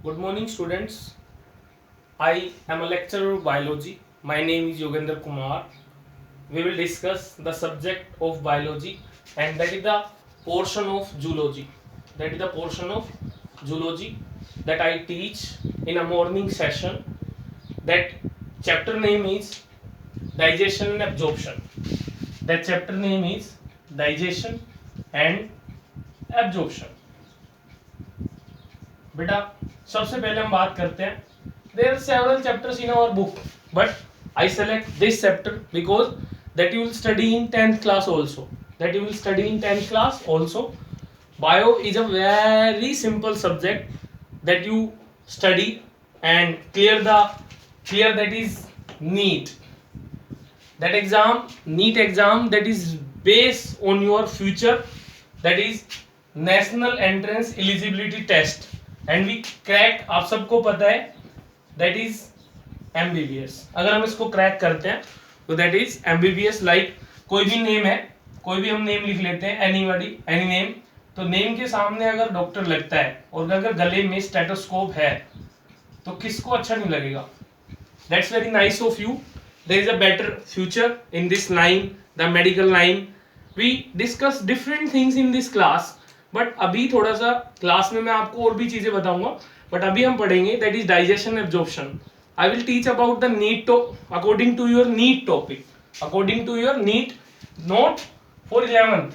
Good morning, students. I am a lecturer of biology. My name is Yogendra Kumar. We will discuss the subject of biology, and that is the portion of zoology. That is the portion of zoology that I teach in a morning session. That chapter name is digestion and absorption. That chapter name is digestion and absorption. बेटा सबसे पहले हम बात करते हैं there are several chapters in our book but I select this chapter because that you will study in 10th class also. Bio is a very simple subject that you study and clear that is NEET. NEET exam, that is based on your future, that is National Entrance Eligibility Test, and we cracked, आप सबको पता है, that is MBBS. अगर हम इसको crack करते हैं तो that is MBBS. लाइक कोई भी नेम है, कोई भी हम नेम लिख लेते हैं, एनीबॉडी, एनी नेम, तो नेम के सामने अगर डॉक्टर लगता है और अगर गले में स्टेथोस्कोप है तो किसको अच्छा नहीं लगेगा? That's very nice of you. There is a better future in this line, the medical line. We discuss different things in this class, but अभी थोड़ा सा क्लास में मैं आपको और भी चीजें बताऊंगा, but अभी हम पढ़ेंगे that is digestion absorption. I will teach about the NEET according to your NEET topic, according to your NEET, not for 11th,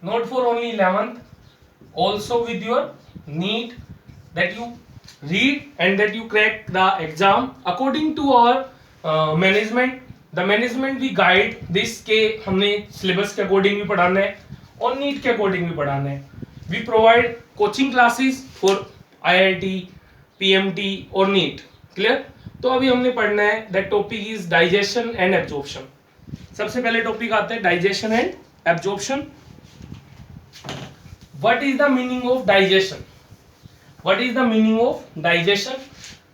not for only 11th, also with your NEET, that you read and that you crack the exam according to our management. The management we guide this के हमने syllabus के according भी पढ़ाना है और NEET के according भी पढ़ाना है. We provide coaching classes for IIT, PMT और NEET. Clear? तो अभी हमने पढ़ना है that topic is digestion and absorption. सबसे पहले टॉपिक आता है digestion and absorption. What is the meaning of digestion? What is the meaning of digestion?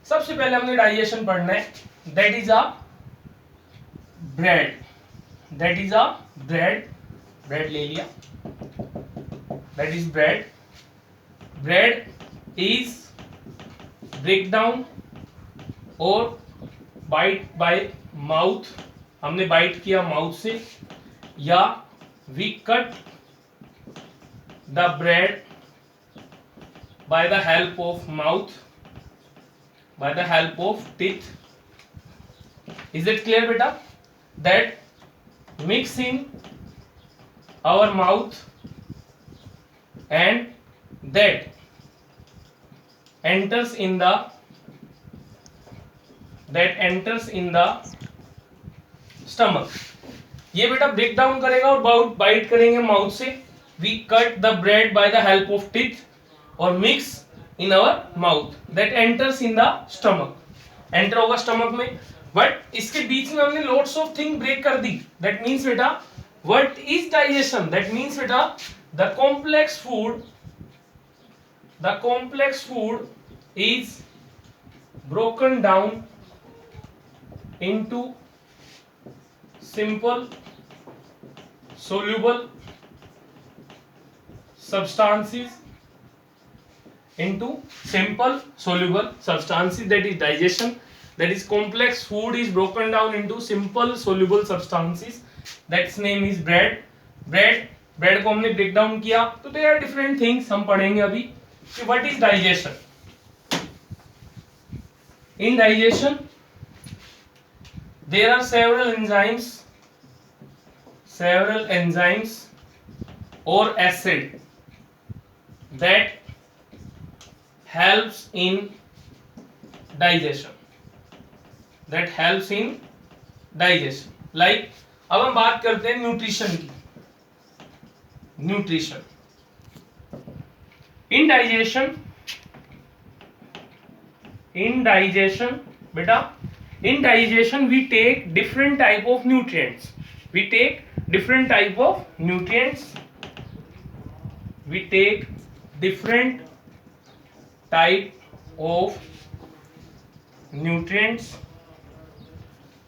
सबसे पहले हमने digestion पढ़ना है. That is a bread. That is a bread. Bread ले लिया. That is bread. Bread is breakdown और bite by mouth. हमने bite किया mouth से, या we cut the bread by the help of mouth, by the help of teeth. Is it clear, beta? That mix in our mouth and that enters in the stomach. ये बेटा break down करेगा और bite करेंगे mouth से. We cut the bread by the help of teeth और mix in our mouth, that enters in the stomach. Enter होगा stomach में, but इसके बीच में हमने लॉट्स ऑफ थिंग ब्रेक कर दी. दैट मीन्स बेटा what is digestion? That means बेटा the complex food is broken down into simple soluble substances, that is digestion. That is complex food is broken down into simple soluble substances, that's name is bread को हमने break down किया. तो there are different things हम पढ़ेंगे अभी कि what is digestion. In digestion there are several enzymes or acid that helps in digestion, like अब हम बात करते हैं न्यूट्रिशन की. न्यूट्रिशन in digestion बेटा, in digestion we take different type of nutrients. We take different type of nutrients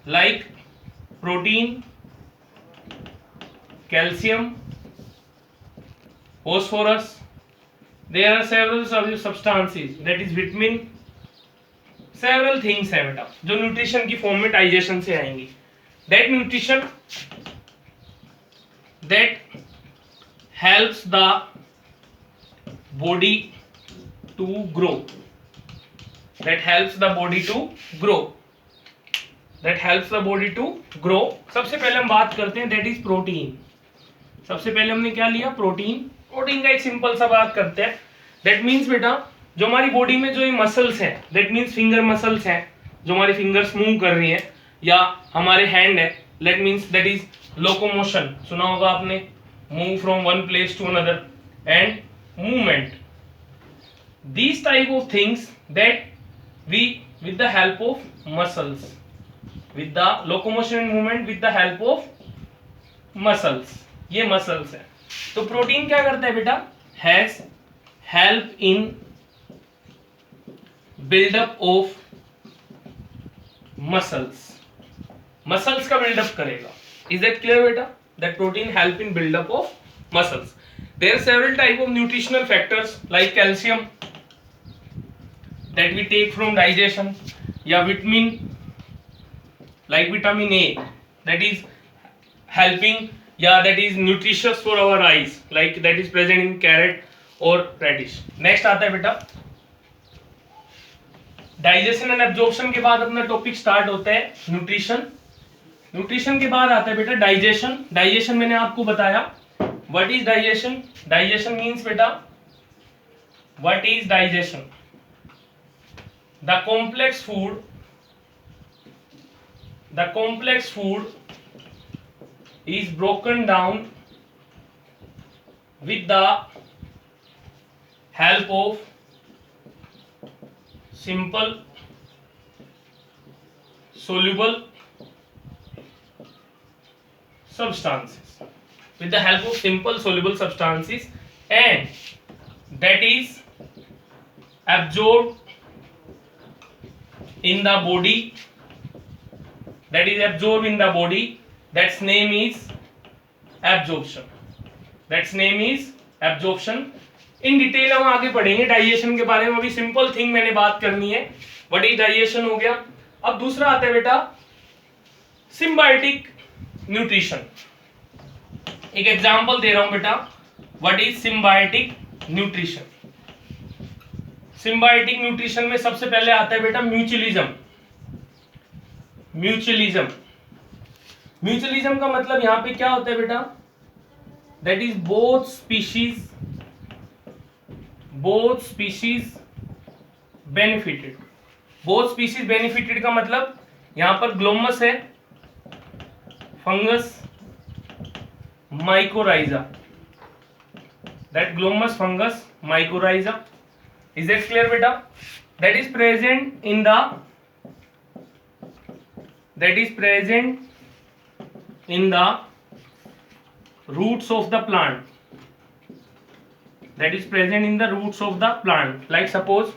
like protein, calcium, phosphorus, there are several substances that is vitamin, several things है बेटा जो nutrition की form में digestion से आएंगी. that nutrition that helps the body to grow, that helps the body to grow, that helps the body to grow. सबसे पहले हम बात करते हैं that is protein. सबसे पहले हमने क्या लिया? प्रोटीन. प्रोटीन का एक सिंपल सा बात करते हैं. दैट मीन्स बेटा जो हमारी बॉडी में जो ये मसल्स हैं, दैट मीन्स फिंगर मसल्स हैं, जो हमारी फिंगर्स मूव कर रही हैं, या हमारे हैंड है, that means that is locomotion. सुना होगा आपने, move from one place to another and movement. These type of things that we with the help of muscles, with the locomotion and movement with the help of muscles. ये muscles है. तो protein क्या करता है बेटा? Has help in buildup of muscles. Muscles का buildup करेगा. Is that clear बेटा? That protein help in buildup of muscles. There are several type of nutritional factors like calcium that we take from digestion, या vitamin like vitamin A that is helping, yeah, that is nutritious for our eyes, like that is present in carrot or radish. next आता है बेटा digestion and absorption. के बाद अपना topic start होता है nutrition. Nutrition के बाद आता है बेटा डाइजेशन. डाइजेशन मैंने आपको बताया. What is digestion? Digestion means बेटा, what is digestion? The complex food, the complex food is broken down with the help of simple soluble substances, with the help of simple soluble substances, and that is absorbed in the body, that is absorbed in the body. That's name is absorption. That's name is absorption. In detail हम आगे पढ़ेंगे digestion के बारे में. अभी simple thing मैंने बात करनी है. व्हाट इज डाइजेशन हो गया. अब दूसरा आता है बेटा सिम्बायोटिक न्यूट्रिशन. एक एग्जांपल दे रहा हूं बेटा. What is symbiotic nutrition? Symbiotic nutrition में सबसे पहले आता है बेटा म्यूचुअलिज्म. म्यूचुअलिज्म. म्यूचुअलिज्म का मतलब यहां पे क्या होता है बेटा? That is both species benefited. Both species benefited का मतलब यहां पर ग्लोमस है, fungus, mycorrhiza. That glomus, fungus, mycorrhiza. Is that clear बेटा? That is present in the roots of the plant. That is present in the roots of the plant. Like suppose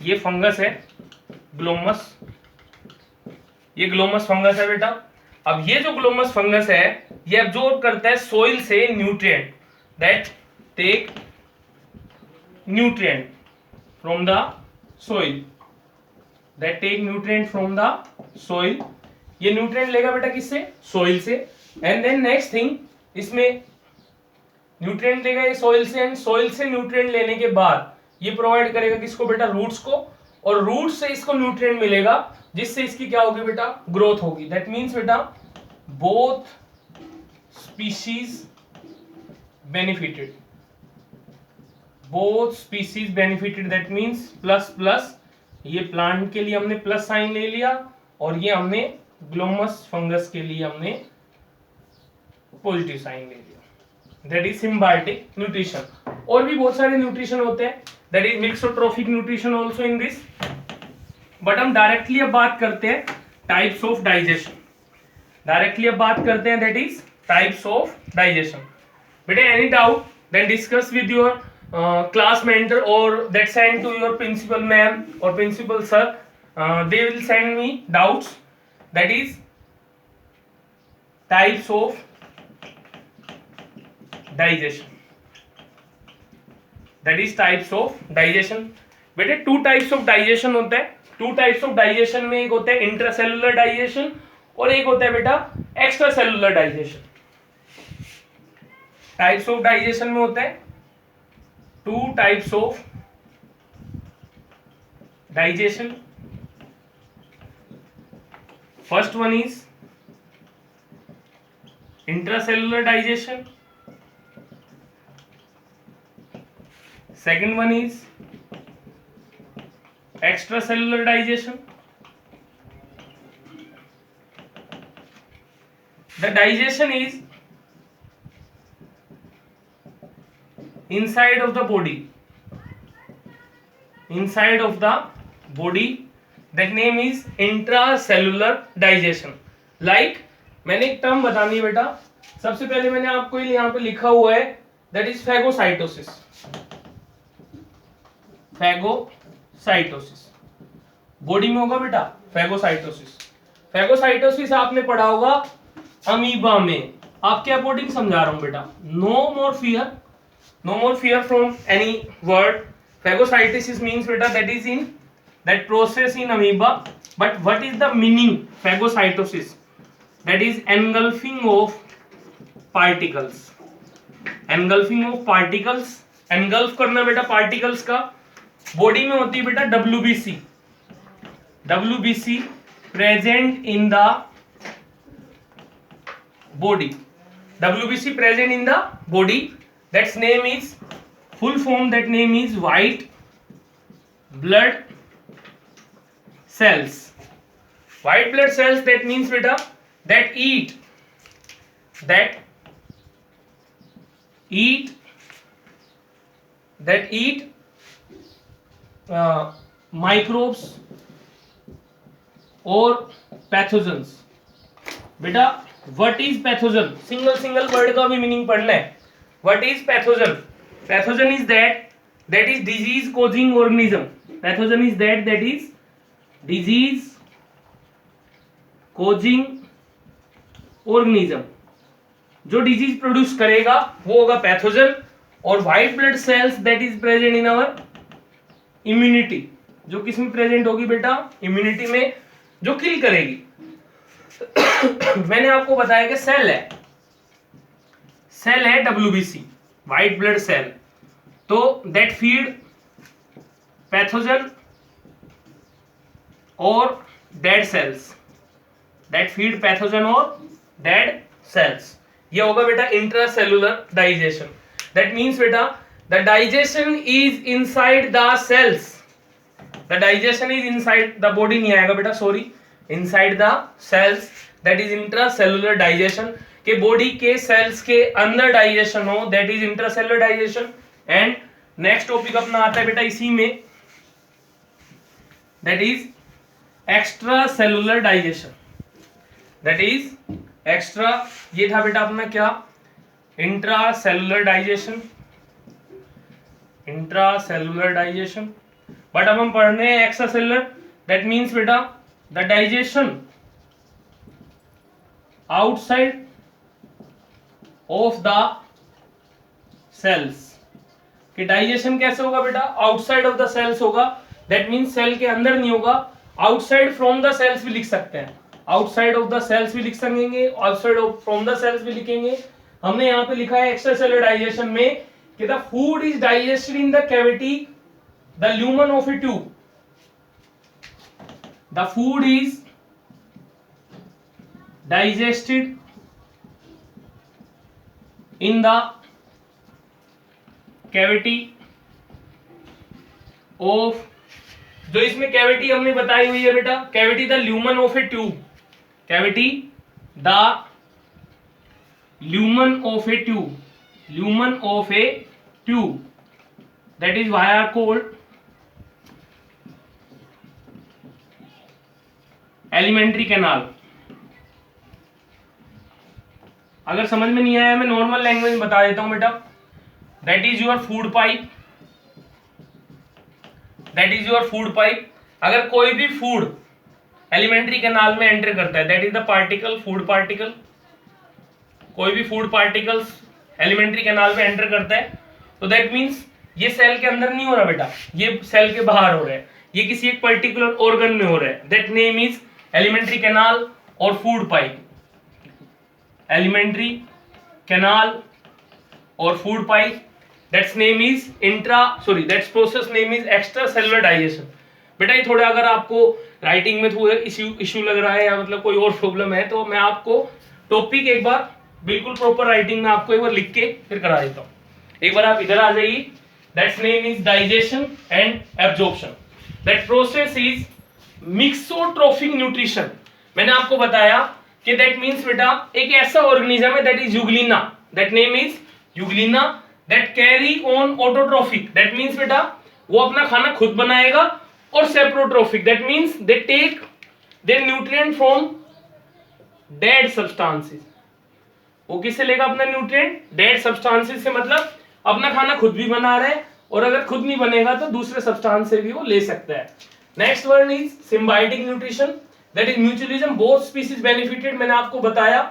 ये fungus है, Glomus. ये Glomus fungus है बेटा. अब ये जो Glomus fungus है ये एब्जॉर्ब करता है सोइल से nutrient. That take nutrient from the soil. That take nutrient from the soil. ये न्यूट्रिएंट लेगा बेटा किससे? सोइल से. एंड देन नेक्स्ट थिंग, इसमें न्यूट्रिएंट लेगा ये सोइल से, एंड सोइल से न्यूट्रिएंट लेने के बाद ये प्रोवाइड करेगा किसको बेटा? रूट्स को. और रूट से इसको न्यूट्रिएंट मिलेगा जिससे इसकी क्या होगी बेटा? ग्रोथ होगी. दैट मींस बेटा both species benefited. Both species benefited. That means plus plus. ये प्लांट के लिए हमने प्लस साइन ले लिया, और ये हमने ग्लोमस फंगस के लिए हमने पॉजिटिव साइन ले लिया. That is symbiotic nutrition. और भी बहुत सारे न्यूट्रिशन होते हैं. That is mixotrophic nutrition also in this. But हम डायरेक्टली अब बात करते हैं टाइप्स ऑफ डाइजेशन. डायरेक्टली अब बात करते हैं that is types of digestion. बेटा any doubt then discuss with your class mentor, or that send to your principal ma'am or principal sir. They will send me doubts. That is types of digestion. That is types of digestion. बेटे two types of digestion होता है। Two types of digestion में एक होता है intracellular digestion और एक होता है बेटा extra cellular digestion. Types of digestion में होता है two types of digestion. First one is intracellular digestion, second one is extracellular digestion. The digestion is inside of the body, inside of the body, that name is intracellular digestion. Like मैंने एक term बतानी है बेटा, सबसे पहले मैंने आपको यहाँ पे लिखा हुआ है that is phagocytosis. Phagocytosis body में होगा बेटा फैगोसाइटोसिस। फैगोसाइटोसिस आपने पढ़ा होगा अमीबा में। आप क्या कोडिंग समझा रहा हूं बेटा, no more fear from any word. Phagocytosis means बेटा that is in that process in amoeba, but what is the meaning phagocytosis? That is engulfing of particles. Engulfing of particles, engulf करना बेटा particles का। Body में होती है बेटा WBC, WBC present in the body, WBC present in the body, that's name is full form, that name is white blood cells. White blood cells that means बेटा that eat microbes or pathogens. बेटा what is pathogen? Single word का भी meaning पढ़ना है। what is pathogen? Pathogen is that is disease causing organism. Pathogen is that is disease causing organism. जो disease produce करेगा वो होगा पैथोजन। और white blood cells that is present in our immunity, जो किस में प्रेजेंट होगी बेटा इम्यूनिटी में, जो किल करेगी। मैंने आपको बताया कि सेल है WBC व्हाइट ब्लड सेल, तो दैट फीड पैथोजन और dead cells, that feed pathogen और डेड सेल्स। ये होगा बेटा इंट्रासेलुलर डाइजेशन। दैट मीन्स बेटा the digestion is inside the cells, the digestion is inside the body, नहीं आएगा बेटा sorry, inside the cells, that is intracellular digestion. के body के सेल्स के अंदर डाइजेशन हो, that is intracellular digestion. And next topic अपना आता है बेटा इसी में, that is extracellular digestion, that is extra. ये था बेटा अपना क्या, intracellular digestion, intracellular digestion. But अब हम पढ़ रहे हैं एक्स्ट्रा सेलुलर, दैट मीन्स बेटा the digestion outside of the cells. कि डाइजेशन कैसे होगा बेटा, आउटसाइड ऑफ द सेल्स होगा, दैट मीन्स सेल के अंदर नहीं होगा, आउटसाइड फ्रॉम द सेल्स भी लिख सकते हैं, आउटसाइड ऑफ द सेल्स भी लिख सकेंगे, outside of from the cells भी लिखेंगे। हमने यहाँ पे लिखा है एक्स्ट्रा सेलुलर डाइजेशन में कि the food is digested in the cavity, the lumen of A tube, the food is digested in the cavity of, जो इसमें कैविटी हमने बताई हुई है बेटा, cavity the lumen of A tube, cavity the lumen of a tube, lumen of a tube, that is why are called elementary canal। अगर समझ में नहीं आया मैं नॉर्मल लैंग्वेज में बता देता हूं बेटा, that is your food pipe, that is your food pipe। अगर कोई भी फूड एलिमेंट्री कैनाल में एंटर करता है, that is the particle, food particle. कोई भी फूड पार्टिकल्स एलिमेंट्री कैनाल में एंटर करता है तो दैट मीन्स ये सेल के अंदर नहीं हो रहा बेटा, ये सेल के बाहर हो रहा है, ये किसी एक पर्टिकुलर ऑर्गन में हो रहा है, that name is alimentary canal और फूड पाइप। एलिमेंट्री कैनाल और food pipe, that's name is that's process name is extracellular digestion. बेटा ये थोड़ा अगर आपको राइटिंग में थोड़ा इश्यू लग रहा है या मतलब कोई और प्रॉब्लम है तो मैं आपको टॉपिक एक बार बिल्कुल प्रॉपर राइटिंग में आपको एक बार लिख के फिर करा देता हूँ। एक बार आप इधर आ जाइए, that's name is digestion and absorption. That process is mixotrophic nutrition. मैंने आपको बताया कि दैट मीन्स बेटा एक ऐसा ऑर्गेनिज्म है that is euglena, that name is euglena, that carry on autotrophic, that means बेटा वो अपना खाना खुद बनाएगा, और saprotrophic, that means they take their nutrient from dead substances. वो किससे लेगा अपना न्यूट्रिएंट? डेड सब्सटेंसेस से, मतलब अपना खाना खुद भी बना रहा है, और अगर खुद नहीं बनेगा तो दूसरे सब्सटेंस से भी वो ले सकता है। Next word is symbiotic nutrition, that is mutualism, both species benefited. मैंने आपको बताया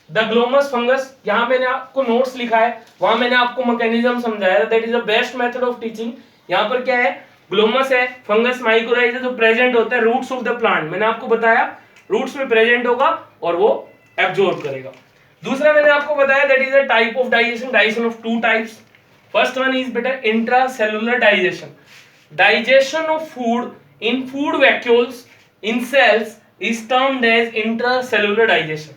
द ग्लोमस फंगस, यहाँ मैंने आपको नोट्स लिखा है, वहां मैंने आपको मैकेनिज्म समझाया, that is the best method of teaching. यहाँ पर क्या है, ग्लोमस है, फंगस माइकोराइजा जो प्रेजेंट होता है रूट्स ऑफ द प्लांट, मैंने आपको बताया रूट्स में प्रेजेंट होगा और वो एब्जॉर्ब करेगा। दूसरा मैंने आपको बताया that is a type of digestion, digestion of two types. First one is बेटा intracellular digestion, digestion of food in food vacuoles in cells is termed as intracellular digestion.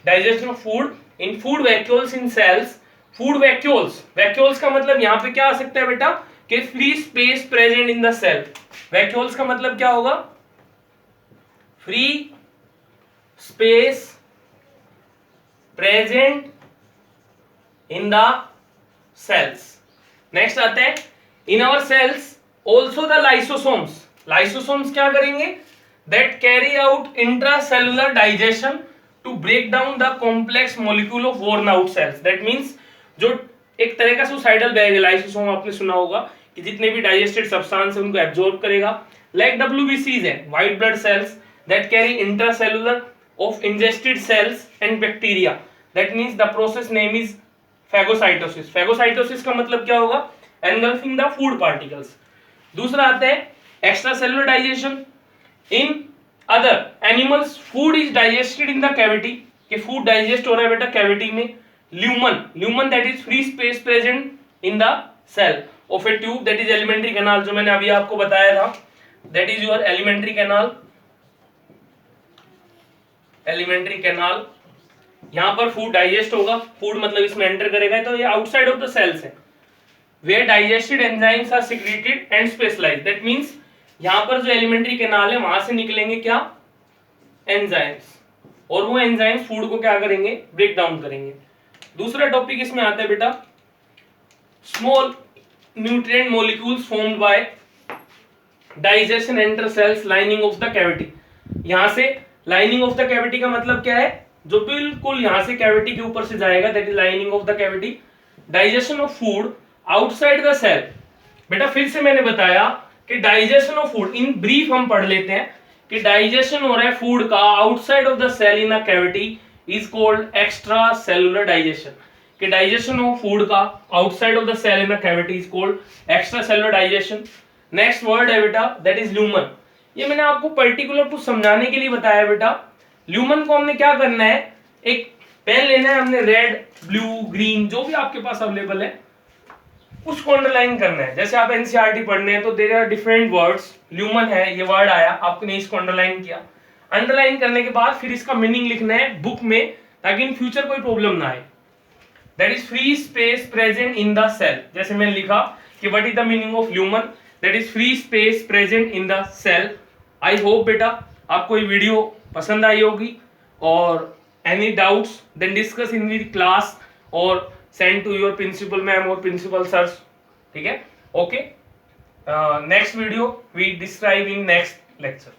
Digestion of food in food vacuoles in cells. Food vacuoles, vacuoles का मतलब यहाँ पे क्या आ सकता है बेटा कि free space present in the cell. Vacuoles का मतलब क्या होगा? Free space present in the cells. Next आता है in our cells also the lysosomes. Lysosomes क्या करेंगे? That carry out intracellular digestion to break down the complex molecule of worn out cells. That means जो एक तरह का suicidal bag है lysosome, आपने सुना होगा कि जितने भी डाइजेस्टेड सब्सटेंस है उनको एब्जॉर्ब करेगा। लाइक WBCs है, white blood sales that carry intracellular of ingested cells and bacteria. That means the process name is phagocytosis. Phagocytosis का मतलब क्या होगा? Engulfing the food particles. दूसरा आता है extracellular digestion. In other animals food is digested in the cavity, कि food digest हो रहा है बेटा cavity में। lumen that is free space present in the cell of a tube, that is alimentary canal, जो मैंने अभी आपको बताया था, that is your alimentary canal. alimentary canal, यहाँ पर फूड डाइजेस्ट होगा, फूड मतलब इसमें एंटर करेगा, तो ये आउटसाइड ऑफ द सेल्स है, where digested enzymes are secreted and specialized. that means यहाँ पर जो एलिमेंट्री कैनाल है वहां से निकलेंगे क्या? एंजाइम्स, और वो एंजाइम्स फूड को क्या करेंगे? ब्रेक डाउन करेंगे। दूसरा टॉपिक इसमें आता है बेटा small nutrient molecules formed by digestion enter cells lining of the cavity. यहाँ से लाइनिंग ऑफ द कैविटी का मतलब क्या है? जो बिल्कुल यहाँ से कैविटी के ऊपर से जाएगा, that is lining of the cavity. Digestion of food outside the cell. बेटा फिर से मैंने बताया कि digestion of food, in brief हम पढ़ लेते हैं कि डाइजेशन हो रहा है फूड का outside of the cell in a cavity is called extracellular digestion. कि डाइजेशन ऑफ फूड का outside of the cell in a cavity is called extracellular digestion. Next word है बेटा that is lumen. ये मैंने आपको particular कुछ समझाने के लिए बताया बेटा। ल्यूमन को हमने क्या करना है, एक पेन लेना है, हमने रेड ब्लू ग्रीन जो भी आपके पास अवेलेबल है उसको अंडरलाइन करना है। जैसे आप एनसीईआरटी पढ़ने हैं तो there are different words, lumen है, ये वर्ड आया, आपने इसको अंडरलाइन किया। अंडरलाइन करने के बाद फिर इसका मीनिंग लिखना है बुक में, ताकि इन फ्यूचर कोई प्रॉब्लम ना आए। That is free space present in the cell. जैसे मैंने लिखा कि what is the meaning of lumen, that is free space present in the cell. I hope बेटा आपको ये वीडियो पसंद आई होगी, और any doubts then discuss in the class और send to your principal ma'am or principal sirs. ठीक है? Okay. Next video we describe in next lecture.